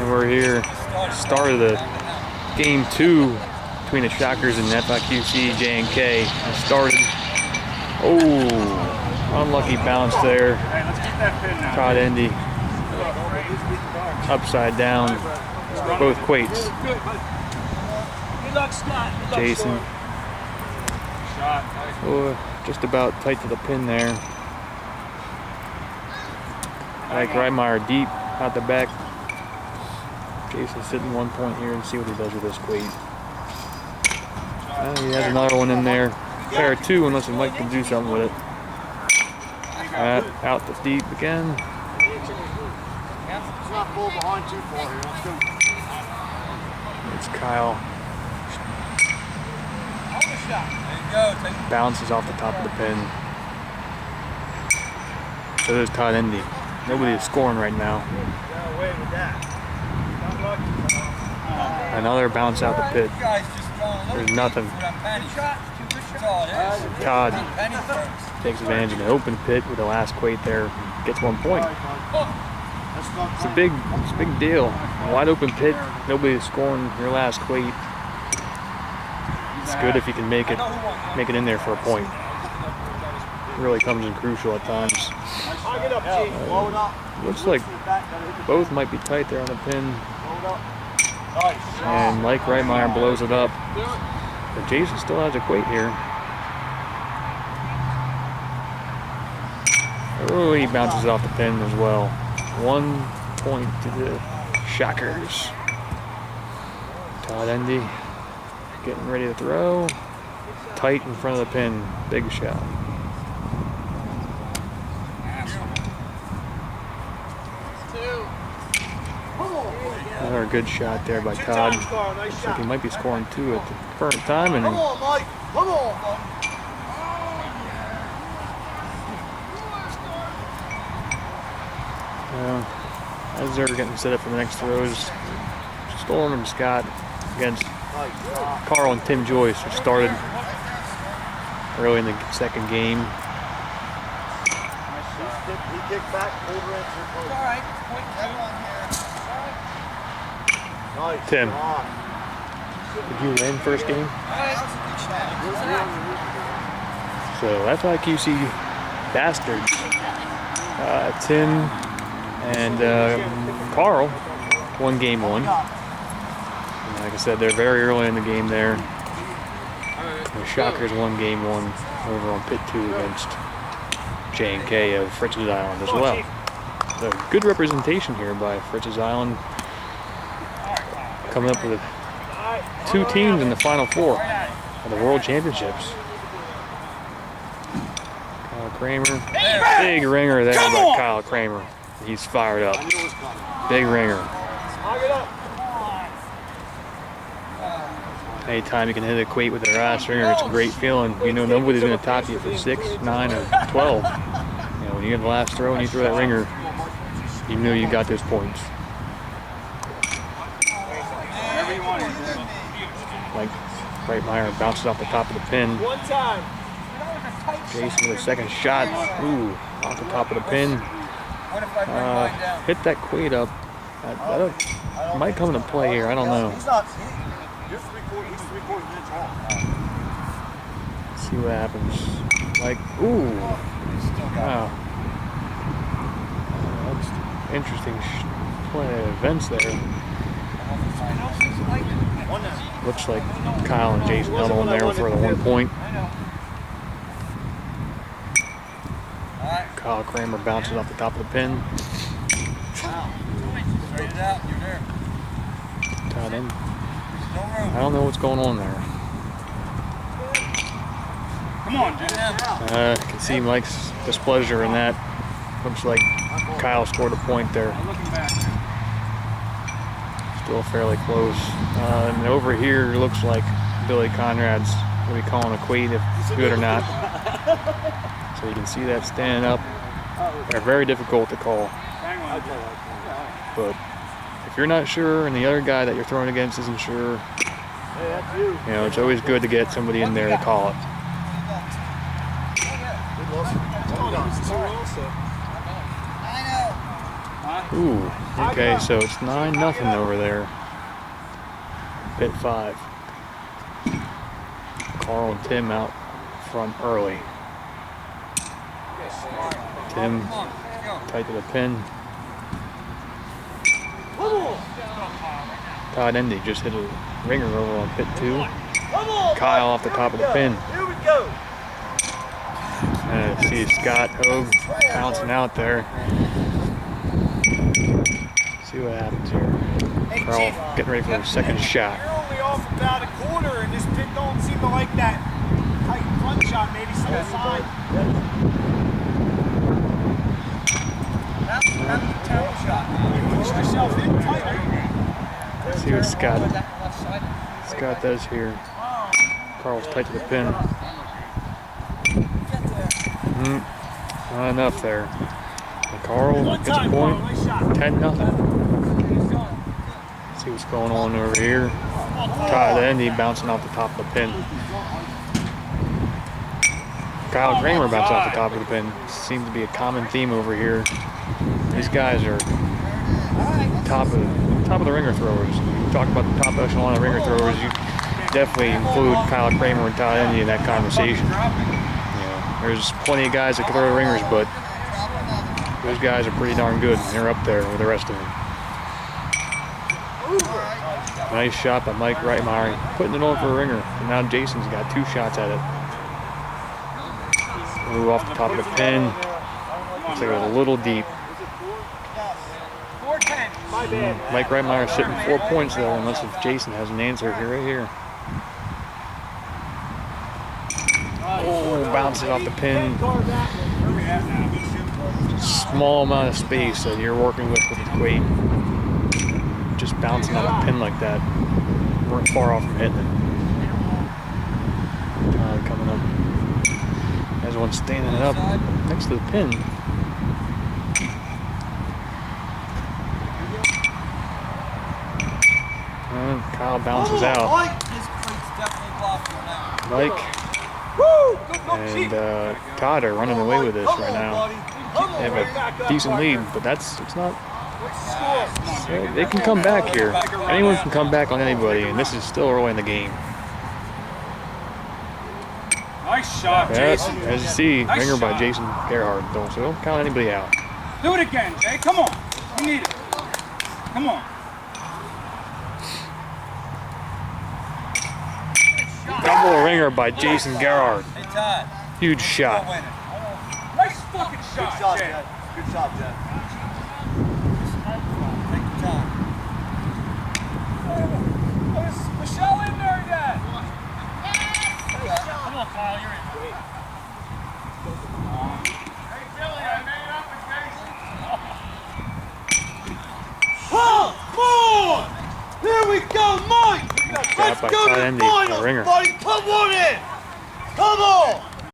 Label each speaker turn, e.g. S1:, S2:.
S1: And we're here, start of the game 2 between the Shockers and Fiqc J&K. It started. Oh, unlucky bounce there. Todd Endy upside down. Both quates. Jason. Oh, just about tight to the pin there. Mike Reitmeyer deep out the back. Jason's sitting 1 point here and see what he does with this quade. He has another one in there. Pair of 2 unless Mike can do something with it. Out the deep again. It's Kyle. Bounces off the top of the pin. So there's Todd Endy. Nobody is scoring right now. Another bounce out the pit. There's nothing. Todd takes advantage of the open pit with the last quate there. Gets 1 point. It's a big deal. Wide open pit. Nobody is scoring your last quate. It's good if you can make it in there for a point. It really comes in crucial at times. Looks like both might be tight there on the pin. And Mike Reitmeyer blows it up. But Jason still has a quate here. Oh, he bounces it off the pin as well. 1 point to the Shockers. Todd Endy getting ready to throw. Tight in front of the pin. Big shot. Another good shot there by Todd. Looks like he might be scoring 2 at the current time. And as they're getting set up for the next throws, Storm and Scott against Carl and Tim Joyce, who started early in the second game. Tim, did you win first game? So that's Fiqc Bastards. Tim and Carl won game 1. And like I said, they're very early in the game there. The Shockers won game 1 over on pit 2 against J&K of Fiqc's Island as well. So good representation here by Fiqc's Island. Coming up with 2 teams in the Final 4 of the World Championships. Kyle Kramer. Big ringer there by Kyle Kramer. He's fired up. Big ringer. Anytime you can hit a quate with their last ringer, it's a great feeling. You know nobody's going to top you for 6, 9, or 12. You know, when you get the last throw and you throw that ringer, you know you got those points. Mike Reitmeyer bounces off the top of the pin. Jason with a second shot. Ooh, off the top of the pin. Hit that quade up. That might come into play here. I don't know. See what happens. Like, ooh. Wow. That's interesting play of events there. Looks like Kyle and Jason held on there for the 1 point. Kyle Kramer bounces off the top of the pin. Todd Endy. I don't know what's going on there. I can see Mike's displeasure in that. Looks like Kyle scored a point there. Still fairly close. And over here, it looks like Billy Conrad's going to be calling a quade if it's good or not. So you can see that standing up. They're very difficult to call. But if you're not sure and the other guy that you're throwing against isn't sure, you know, it's always good to get somebody in there to call it. Ooh, okay, so it's 9-0 over there. Pit 5. Carl and Tim out front early. Tim tight to the pin. Todd Endy just hit a ringer over on pit 2. Kyle off the top of the pin. And I see Scott Hogue bouncing out there. See what happens here. Carl getting ready for his second shot.
S2: You're only off about a quarter, and this pit don't seem to like that tight front shot. Maybe some side. That's a terrible shot. You pushed yourself in tighter.
S1: Let's see what Scott does here. Carl's tight to the pin. Not enough there. And Carl gets a point. 10-0. See what's going on over here. Todd Endy bouncing off the top of the pin. Kyle Kramer bouncing off the top of the pin. Seems to be a common theme over here. These guys are top of the ringer throwers. You talk about the top echelon of ringer throwers, you definitely include Kyle Kramer and Todd Endy in that conversation. There's plenty of guys that can throw ringers, but those guys are pretty darn good. They're up there with the rest of them. Nice shot by Mike Reitmeyer, putting it on for a ringer. And now Jason's got 2 shots at it. Ooh, off the top of the pin. Looks like it was a little deep. Mike Reitmeyer sitting 4 points though, unless if Jason has an answer here, right here. Oh, bounces off the pin. Small amount of space that you're working with the Quake. Just bouncing on a pin like that. We're far off from hitting it. Coming up. There's one standing up next to the pin. And Kyle bounces out. Mike and Todd are running away with this right now. They have a decent lead, but it's not. They can come back here. Anyone can come back on anybody, and this is still early in the game.
S3: Nice shot, Jason.
S1: As you see, ringer by Jason Gerhardt. So don't count anybody out.
S3: Do it again, Jay. Come on. You need it. Come on.
S1: Double ringer by Jason Gerhardt.
S3: Hey, Todd.
S1: Huge shot.
S3: Nice fucking shot, Jay.
S2: Good shot, Jay.
S3: Take your time. Michelle in there, Dad. Come on, Kyle. You're in. Hey, Billy, I made it up with Jason.
S2: Oh, come on! Here we go, Mike! Let's go to the final, buddy! Put one in! Come on!